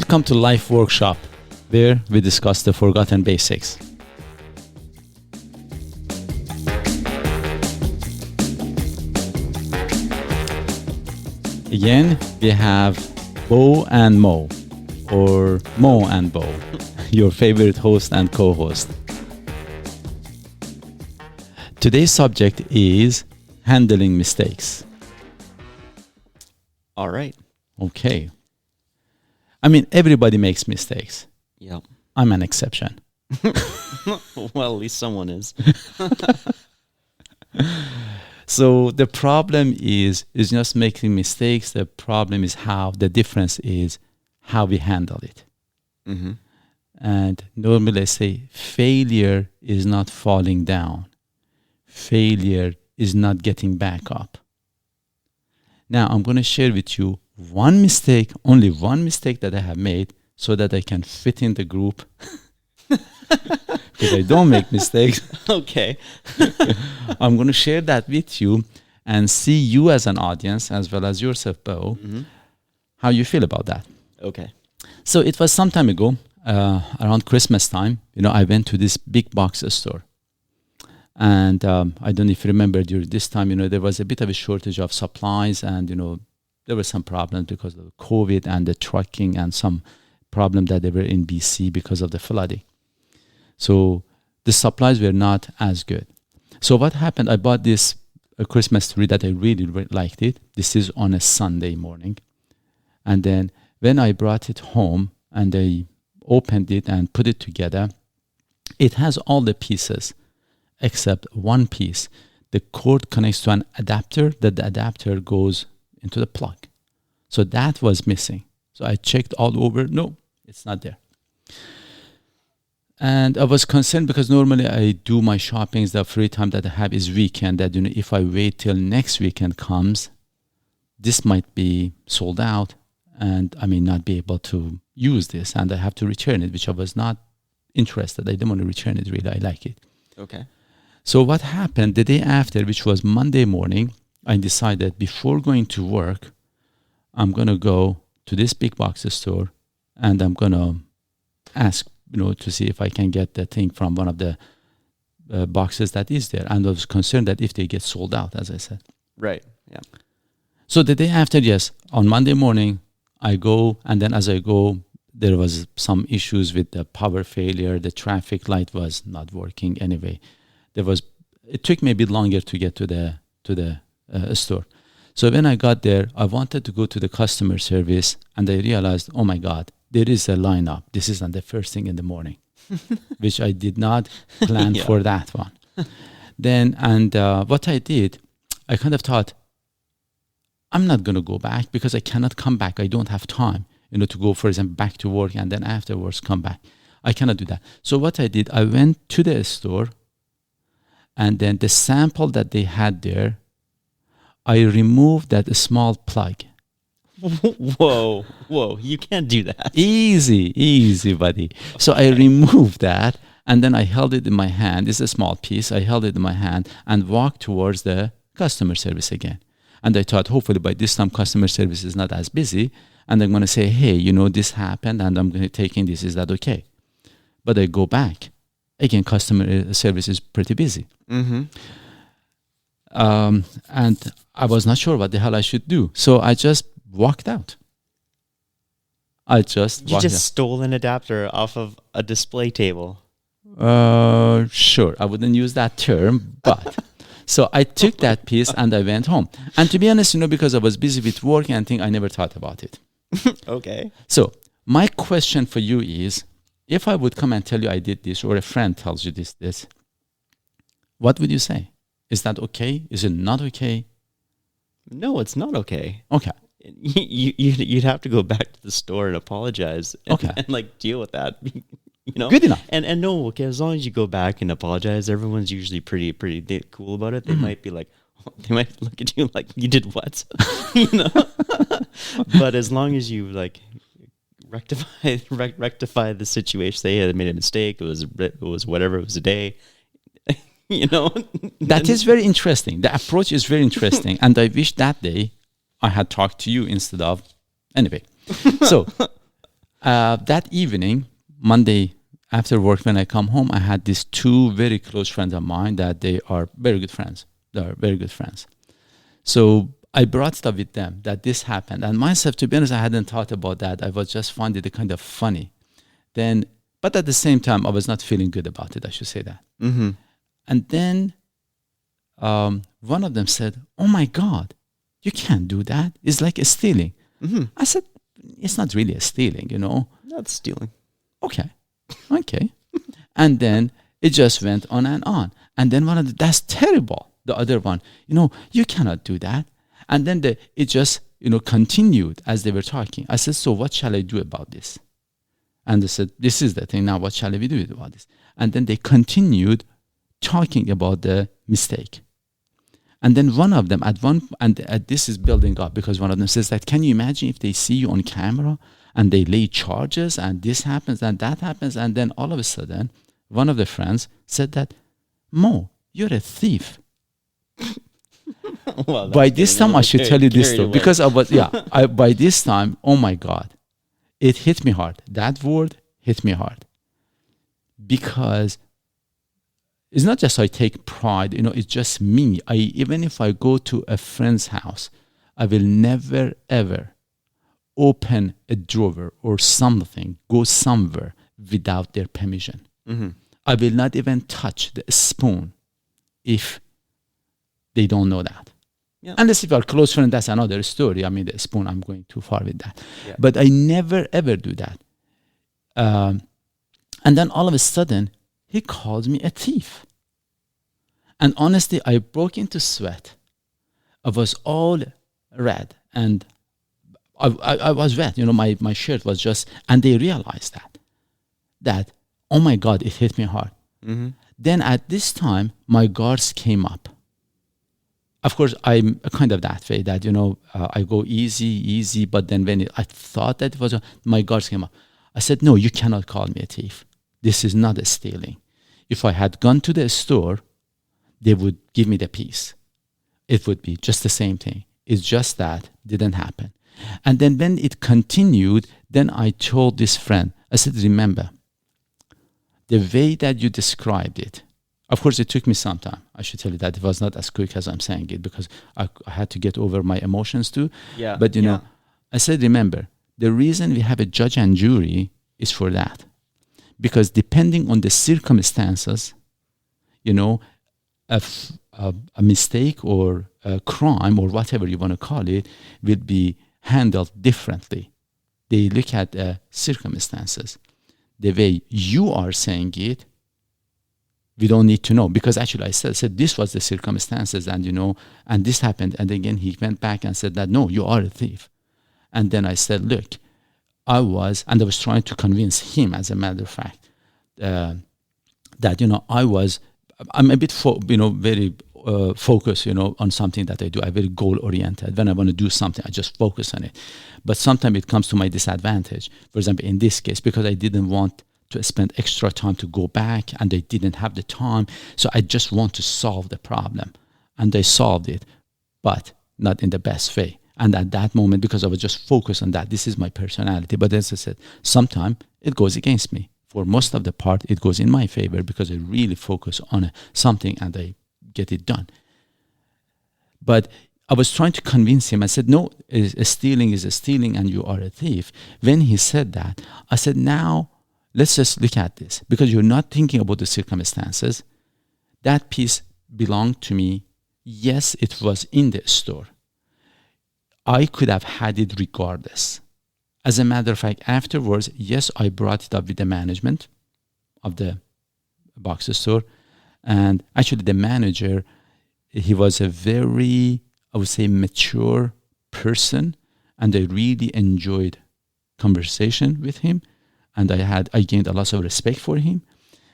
Welcome to Life Workshop, where we discuss the forgotten basics. Again, we have Bo and Mo, or Mo and Bo, your favorite host and co-host. Today's subject is handling mistakes. All right. Okay. I mean, everybody makes mistakes. Yep. I'm an exception. Well, at least someone is. So the problem is just making mistakes. The problem is the difference is how we handle it. Mm-hmm. And normally I say failure is not falling down. Failure is not getting back up. Now I'm going to share with you only one mistake that I have made so that I can fit in the group. Because I don't make mistakes. Okay. I'm going to share that with you and see you as an audience as well as yourself, Bo, how you feel about that. Okay. So it was some time ago, around Christmas time, I went to this big box store. And I don't know if you remember during this time, there was a bit of a shortage of supplies and, there were some problems because of COVID and the trucking and some problem that they were in BC because of the flooding. So the supplies were not as good. So what happened, I bought this Christmas tree that I really liked it. This is on a Sunday morning. And then when I brought it home and I opened it and put it together, it has all the pieces except one piece. The cord connects to an adapter, that the adapter goes into the plug. So that was missing. So I checked all over. No, it's not there. And I was concerned because normally I do my shoppings, the free time that I have is weekend, that if I wait till next weekend comes, this might be sold out and I may not be able to use this and I have to return it, which I was not interested. I didn't want to return it really. I like it. Okay. So what happened the day after, which was Monday morning, I decided before going to work, I'm going to go to this big box store and I'm going to ask, to see if I can get the thing from one of the boxes that is there. And I was concerned that if they get sold out, as I said. Right. Yeah. So the day after, yes, on Monday morning, I go, and then as I go, there was some issues with the power failure. The traffic light was not working anyway. It took me a bit longer to get to the store. So when I got there, I wanted to go to the customer service and I realized, oh my God, there is a lineup. This is not the first thing in the morning, which I did not plan for that one. Then, what I did, I kind of thought, I'm not going to go back because I cannot come back. I don't have time, to go, for example, back to work and then afterwards come back. I cannot do that. So what I did, I went to the store and then the sample that they had there, I removed that small plug. Whoa, you can't do that. Easy, buddy. Okay. So I removed that and then I held it in my hand. It's a small piece. I held it in my hand and walked towards the customer service again. And I thought, hopefully by this time, customer service is not as busy. And I'm going to say, hey, this happened and I'm going to take in this. Is that okay? But I go back. Again, customer service is pretty busy. Mm-hmm. And I was not sure what the hell I should do. So I just walked out. You just stole an adapter off of a display table. Sure. I wouldn't use that term, but so I took that piece and I went home. And to be honest, because I was busy with work and I never thought about it. Okay. So my question for you is, if I would come and tell you I did this, or a friend tells you this, what would you say? Is that okay? Is it not okay? No, it's not okay. Okay. You'd have to go back to the store and apologize. And deal with that. Good enough. And no, okay, as long as you go back and apologize, everyone's usually pretty cool about it. They might be like, they might look at you like, you did what? But as long as you rectify the situation, say I made a mistake, it was whatever, it was a day. That is very interesting. The approach is very interesting. And I wish that day I had talked to you instead of, anyway. So That evening, Monday after work, when I come home, I had these two very close friends of mine that they are very good friends. They are very good friends. So I brought it up with them that this happened. And myself, to be honest, I hadn't thought about that. I was just finding it kind of funny. Then, but at the same time, I was not feeling good about it. I should say that. Mm-hmm. And then one of them said, "Oh my God, you can't do that. It's like a stealing." Mm-hmm. I said, "It's not really a stealing, you know." That's stealing. Okay. And then it just went on and on. And then one of the, that's terrible. The other one, you cannot do that. And then it just, continued as they were talking. I said, "So what shall I do about this?" And they said, "This is the thing now. What shall we do about this?" And then they continued talking about the mistake. And then one of them this is building up because one of them says that, "Can you imagine if they see you on camera and they lay charges and this happens and that happens?" And then all of a sudden, one of the friends said that, "Mo, you're a thief." Well, By this time, I should tell you this story because by this time, oh my God, it hit me hard. That word hit me hard because it's not just I take pride, it's just me. Even if I go to a friend's house, I will never ever open a drawer or something, go somewhere without their permission. Mm-hmm. I will not even touch the spoon if they don't know that. Yeah. Unless if you're close friend, that's another story. I mean, the spoon, I'm going too far with that. Yeah. But I never ever do that. And then all of a sudden, he called me a thief. And honestly, I broke into sweat. I was all red and I was wet. My shirt was just, and they realized that, oh my God, it hit me hard. Mm-hmm. Then at this time, my guards came up. Of course, I'm kind of that way that, I go easy, but then when I thought that it was, my guards came up. I said, "No, you cannot call me a thief. This is not a stealing. If I had gone to the store, they would give me the piece. It would be just the same thing. It's just that didn't happen." And then when it continued, then I told this friend, I said, "Remember, the way that you described it," of course, it took me some time. I should tell you that it was not as quick as I'm saying it because I had to get over my emotions too. Yeah. But, I said, "Remember, the reason we have a judge and jury is for that. Because depending on the circumstances, a mistake or a crime or whatever you want to call it will be handled differently. They look at the circumstances. The way you are saying it, we don't need to know." Because actually I said this was the circumstances and, and this happened. And again, he went back and said that, "No, you are a thief." And then I said, "Look, I was trying to convince him, as a matter of fact, that, I'm a bit, very focused, on something that I do. I'm very goal oriented. When I want to do something, I just focus on it. But sometimes it comes to my disadvantage. For example, in this case, because I didn't want to spend extra time to go back and I didn't have the time. So I just want to solve the problem. And I solved it, but not in the best way. And at that moment, because I was just focused on that, this is my personality. But as I said, sometimes it goes against me. For most of the part, it goes in my favor because I really focus on something and I get it done. But I was trying to convince him. I said, "No, a stealing is a stealing and you are a thief." When he said that, I said, "Now, let's just look at this because you're not thinking about the circumstances. That piece belonged to me. Yes, it was in the store. I could have had it regardless. As a matter of fact, afterwards, yes, I brought it up with the management of the box store. And actually the manager, he was a very, I would say, mature person. And I really enjoyed conversation with him. And I gained a lot of respect for him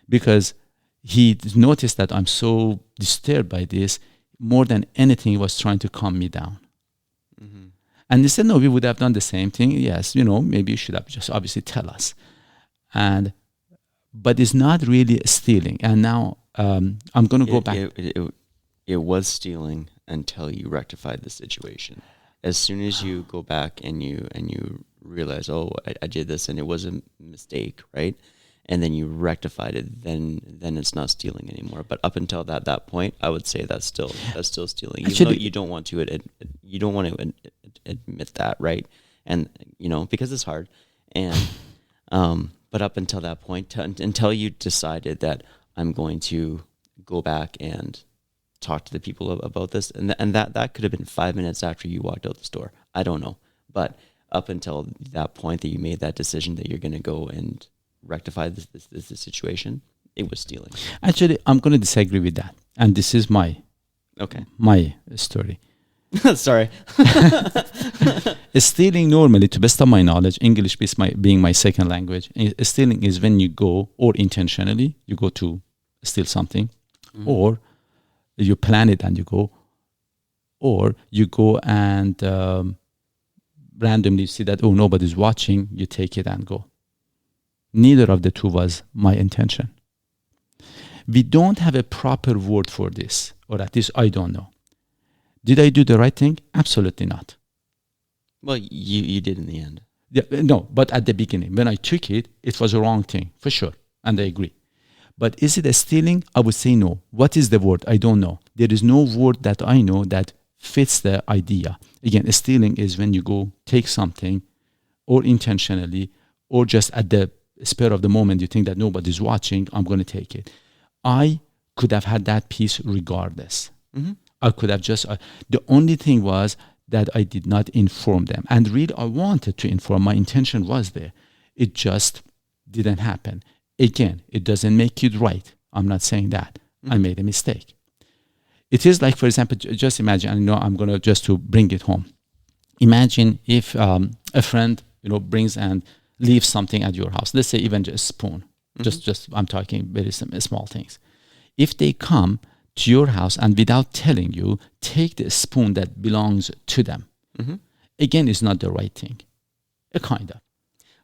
because he noticed that I'm so disturbed by this. More than anything, he was trying to calm me down. Mm-hmm. And they said, "No, we would have done the same thing. Yes, maybe you should have just obviously tell us." But it's not really stealing. And now I'm going to go back. It was stealing until you rectified the situation. As soon as you go back and you realize, oh, I did this and it was a mistake, right? And then you rectified it, then it's not stealing anymore. But up until that point, I would say that's still stealing. Even though Actually, you don't want to admit that, right? And because it's hard. And but up until that point, until you decided that I'm going to go back and talk to the people about this, and that could have been 5 minutes after you walked out the store. I don't know, but up until that point that you made that decision that you're going to go and rectify this situation, it was stealing. actually, I'm going to disagree with that, and this is my Okay. story. Sorry. Stealing normally, to best of my knowledge, English being my second language, stealing is when you go, or intentionally you go to steal something, or you plan it and you go, or you go and randomly see that, oh, nobody's watching, you take it and go. Neither of the two was my intention. We don't have a proper word for this, or at least I don't know. Did I do the right thing? Absolutely not. Well, you did in the end. Yeah, no, but at the beginning, when I took it, it was a wrong thing, for sure, and I agree. But is it a stealing? I would say no. What is the word? I don't know. There is no word that I know that fits the idea. Again, stealing is when you go take something, or intentionally, or just at the spur of the moment, you think that nobody's watching, I'm going to take it. I could have had that piece regardless. Mm-hmm. I could have just, the only thing was that I did not inform them. And really, I wanted to inform. My intention was there. It just didn't happen. Again, it doesn't make it right. I'm not saying that. I made a mistake. It is like, for example, just imagine, I know I'm going to just to bring it home. Imagine if a friend, brings and leaves something at your house. Let's say even just a spoon. Just I'm talking very small things. If they come to your house and without telling you, take the spoon that belongs to them. Again, it's not the right thing. Kind of.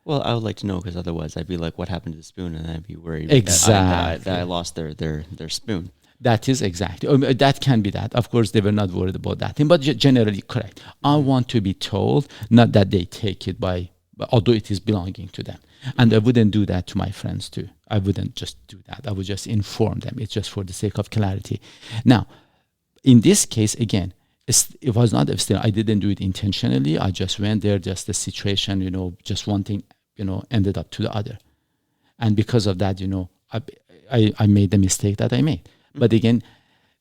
Well, I would like to know, because otherwise I'd be like, what happened to the spoon? And I'd be worried Exactly. that I lost their spoon. That is exactly. That can be that. Of course, they were not worried about that thing, but generally correct. I want to be told, not that they take it although it is belonging to them. And I wouldn't do that to my friends too. I wouldn't just do that. I would just inform them. It's just for the sake of clarity. Now, in this case, again, it was not a steal. I didn't do it intentionally. I just went there, just the situation, just one thing, ended up to the other. And because of that, I made the mistake that I made. But again,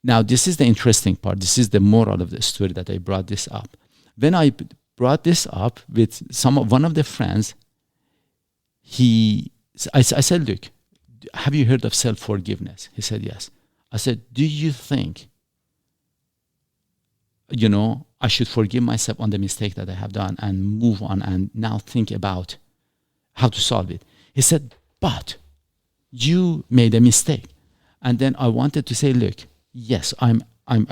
now this is the interesting part. This is the moral of the story that I brought this up. When I brought this up with one of the friends, I said, look, have you heard of self-forgiveness? He said, yes. I said, do you think, I should forgive myself on the mistake that I have done and move on and now think about how to solve it? He said, but you made a mistake. And then I wanted to say, look, yes, I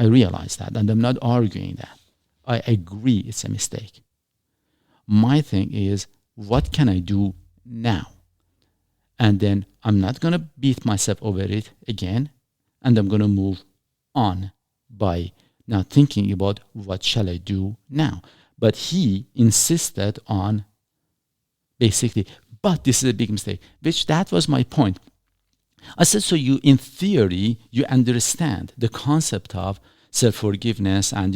realize that, and I'm not arguing that. I agree it's a mistake. My thing is, what can I do now? And then I'm not going to beat myself over it again, and I'm going to move on by now thinking about what shall I do now. But he insisted on basically, but this is a big mistake, which that was my point. I said, so in theory, you understand the concept of self-forgiveness and,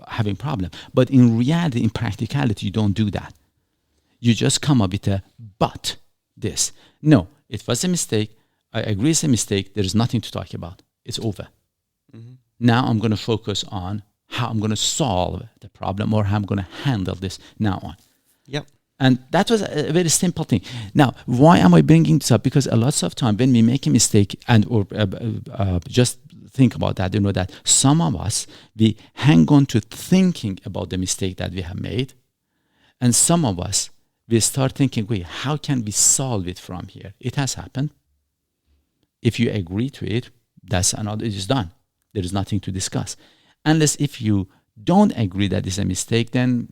having problem. But in reality, in practicality, you don't do that. You just come up with a, but this. No, it was a mistake. I agree it's a mistake. There is nothing to talk about. It's over. Now I'm going to focus on how I'm going to solve the problem, or how I'm going to handle this now on. Yep. And that was a very simple thing. Now, why am I bringing this up? Because a lot of time when we make a mistake or just think about that, that some of us, we hang on to thinking about the mistake that we have made. And some of us, we start thinking, wait, how can we solve it from here? It has happened. If you agree to it, it is done. There is nothing to discuss. Unless if you don't agree that it's a mistake, then,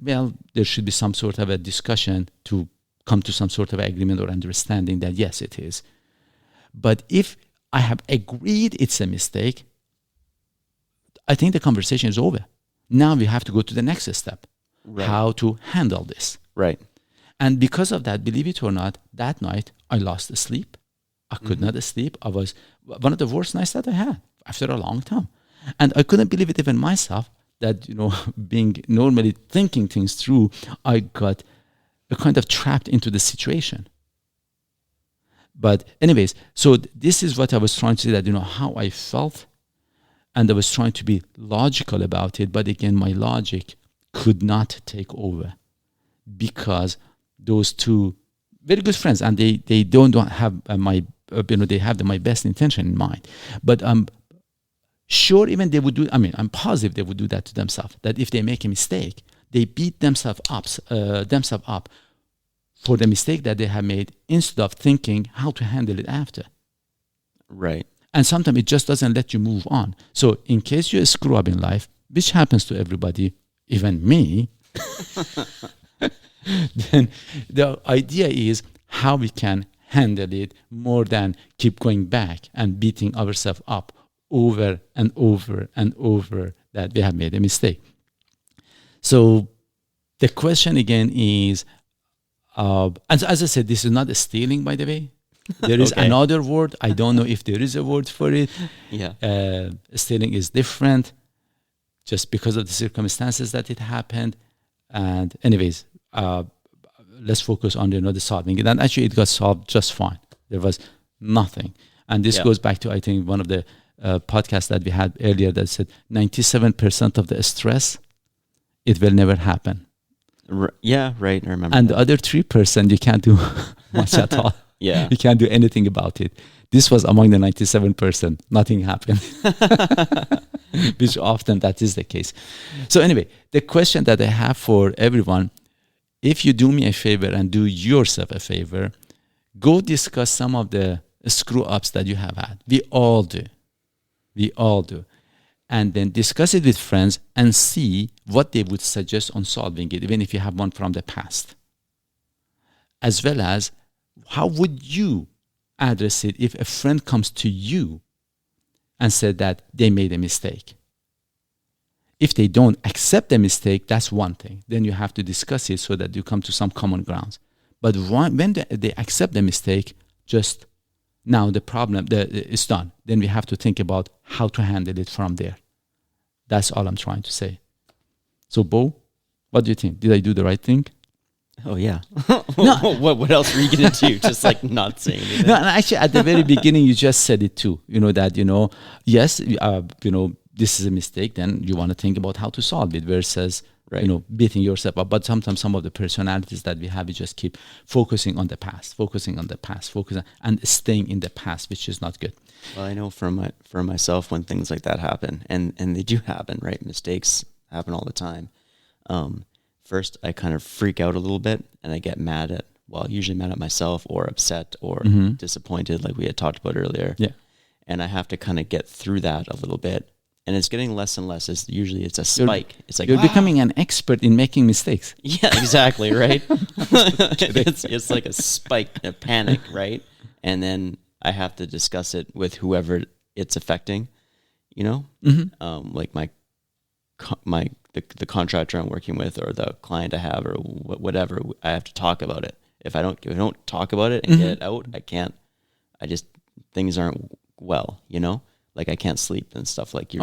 there should be some sort of a discussion to come to some sort of agreement or understanding that, yes, it is. But if I have agreed it's a mistake, I think the conversation is over. Now we have to go to the next step. Right. how to handle this. Right. And because of that, believe it or not, that night I lost sleep. I could not sleep. I was one of the worst nights that I had after a long time. And I couldn't believe it even myself that, being normally thinking things through, I got a kind of trapped into the situation. But anyways, so this is what I was trying to say, that, how I felt, and I was trying to be logical about it. But again, my logic could not take over, because those two very good friends, and they don't have my they have my best intention in mind. But I'm sure even they would do. I'm positive they would do that to themselves. That if they make a mistake, they beat themselves up for the mistake that they have made, instead of thinking how to handle it after. Right. And sometimes it just doesn't let you move on. So in case you screw up in life, which happens to everybody, even me, then the idea is how we can handle it, more than keep going back and beating ourselves up over and over and over that we have made a mistake. So the question again is, as I said, this is not a stealing, by the way. There is Okay. another word. I don't know if there is a word for it. Yeah. Stealing is different, just because of the circumstances that it happened. And anyways, let's focus on the solving it. And actually, it got solved just fine. There was nothing. And this Yeah. goes back to, I think, one of the podcasts that we had earlier that said 97% of the stress, it will never happen. Yeah. Right. I remember. And that. the other 3%, you can't do much at all. Yeah. You can't do anything about it. This was among the 97%. Nothing happened, which often that is the case. So anyway, the question that I have for everyone, if you do me a favor and do yourself a favor, go discuss some of the screw-ups that you have had. We all do. We all do. And then discuss it with friends and see what they would suggest on solving it, even if you have one from the past. As well as, how would you address it if a friend comes to you and said that they made a mistake? If they don't accept the mistake, that's one thing. Then you have to discuss it so that you come to some common grounds. But when they accept the mistake, just now the problem is done. Then we have to think about how to handle it from there. That's all I'm trying to say. So, Bo, what do you think? Did I do the right thing? Oh yeah. No. What else were you gonna do? Just like not saying anything. No, and actually, at the very beginning, you just said it too. That yes, this is a mistake. Then you want to think about how to solve it, versus Right. beating yourself up. But sometimes some of the personalities that we have, we just keep focusing on the past, and staying in the past, which is not good. Well, I know for myself, when things like that happen, and they do happen, right? Mistakes happen all the time. First, I kind of freak out a little bit, and I get usually mad at myself, or upset, or disappointed, like we had talked about earlier. Yeah. And I have to kind of get through that a little bit. And it's getting less and less. It's a spike. It's like, You're becoming an expert in making mistakes. Yeah, exactly, right? it's like a spike, a panic, right? And then I have to discuss it with whoever it's affecting, like the contractor I'm working with, or the client I have, or whatever. I have to talk about it. If I don't talk about it and get it out, I can't. Things aren't well, Like I can't sleep and stuff like you're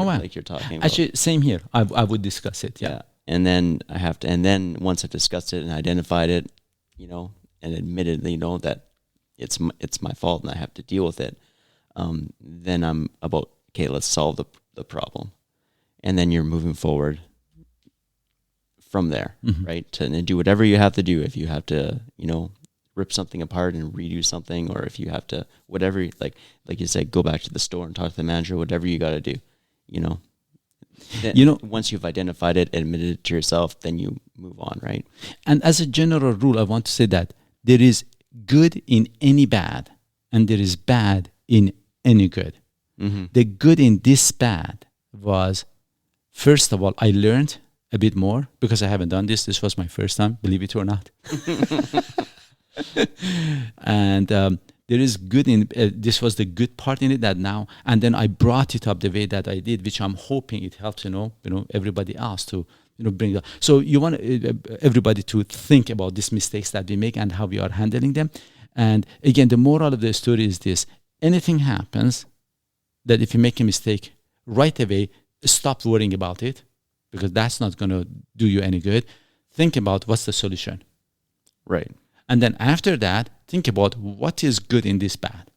talking about. Actually, same here. I would discuss it. Yeah. And then and once I've discussed it and identified it, and admitted, that it's my fault and I have to deal with it, then I'm about, okay, let's solve the problem. And then you're moving forward from there, right? And do whatever you have to do. If you have to, rip something apart and redo something, or if you have to, whatever, like you said, go back to the store and talk to the manager, whatever you got to do, Then, once you've identified it, admitted it to yourself, then you move on, right? And as a general rule, I want to say that there is good in any bad, and there is bad in any good. The good in this bad was, first of all, I learned a bit more, because I haven't done this. This was my first time, believe it or not. And there is good in this was the good part in it, that now, and then I brought it up the way that I did, which I'm hoping it helps everybody else to bring that. So you want everybody to think about these mistakes that we make and how we are handling them. And again, the moral of the story is this: anything happens, that if you make a mistake, right away, stop worrying about it, because that's not going to do you any good. Think about what's the solution. Right. And then after that, think about what is good in this bad.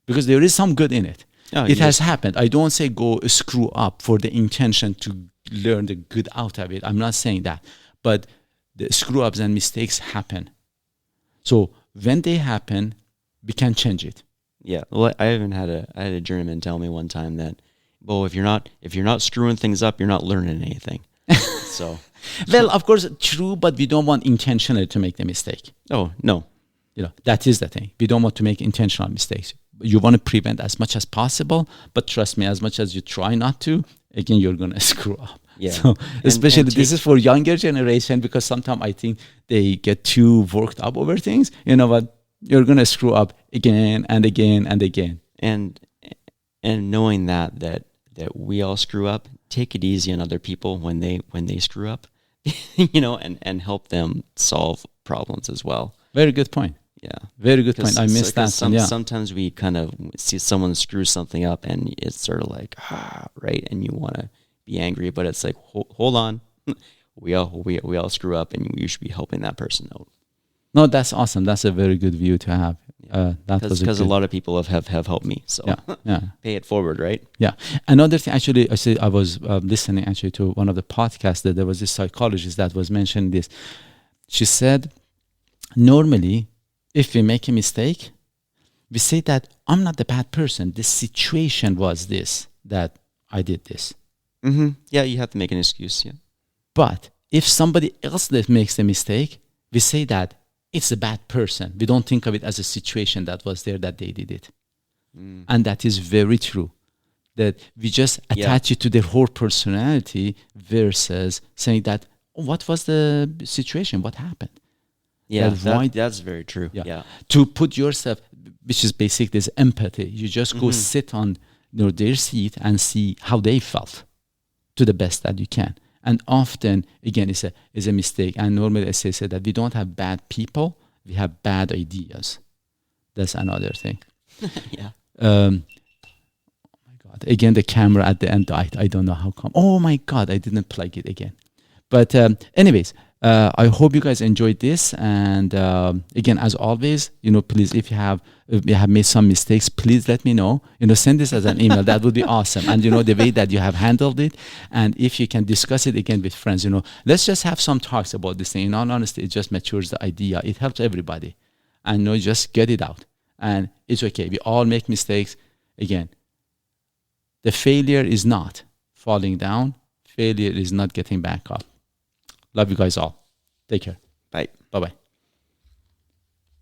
Because there is some good in it. Oh, It has happened. I don't say go screw up for the intention to learn the good out of it. I'm not saying that. But the screw ups and mistakes happen. So when they happen, we can change it. Yeah. Well, I had a journeyman tell me one time that, well, if you're not screwing things up, you're not learning anything. So, well, of course, true, but we don't want intentionally to make the mistake. oh no. That is the thing. We don't want to make intentional mistakes. You want to prevent as much as possible, but trust me, as much as you try not to, again, you're going to screw up. Yeah. So, especially this is for younger generation, because sometimes I think they get too worked up over things. You know what? You're going to screw up again and again and again. And knowing that we all screw up, take it easy on other people when they screw up, and help them solve problems as well. Very good point. Yeah. Very good point. I missed that. Sometimes we kind of see someone screw something up and it's sort of like, right? And you want to be angry, but it's like, hold on. We all screw up and you should be helping that person out. No, that's awesome. That's a very good view to have. Because a lot of people have helped me. So yeah. pay it forward, right? Yeah. Another thing, actually, I was listening actually to one of the podcasts that there was this psychologist that was mentioning this. She said, normally, if we make a mistake, we say that I'm not the bad person. The situation was this, that I did this. Mm-hmm. Yeah, you have to make an excuse. Yeah. But if somebody else that makes the mistake, we say that it's a bad person. We don't think of it as a situation that was there that they did it. And that is very true. That we just attach it to their whole personality versus saying that, what was the situation? What happened? Yeah, that's very true. Yeah. To put yourself, which is basically this empathy. You just go sit on their seat and see how they felt to the best that you can. And often, again, it's a mistake. And normally I say that we don't have bad people, we have bad ideas. That's another thing. Yeah. Oh my God. Again, the camera at the end died. I don't know how come. Oh my God, I didn't plug it again. But anyways, I hope you guys enjoyed this. And again, as always, please, if you have made some mistakes, please let me know. Send this as an email. That would be awesome. And the way that you have handled it, and if you can discuss it again with friends, let's just have some talks about this thing. In all honesty, it just matures the idea. It helps everybody, and just get it out. And it's okay. We all make mistakes. Again, the failure is not falling down. Failure is not getting back up. Love you guys all. Take care. Bye. Bye-bye.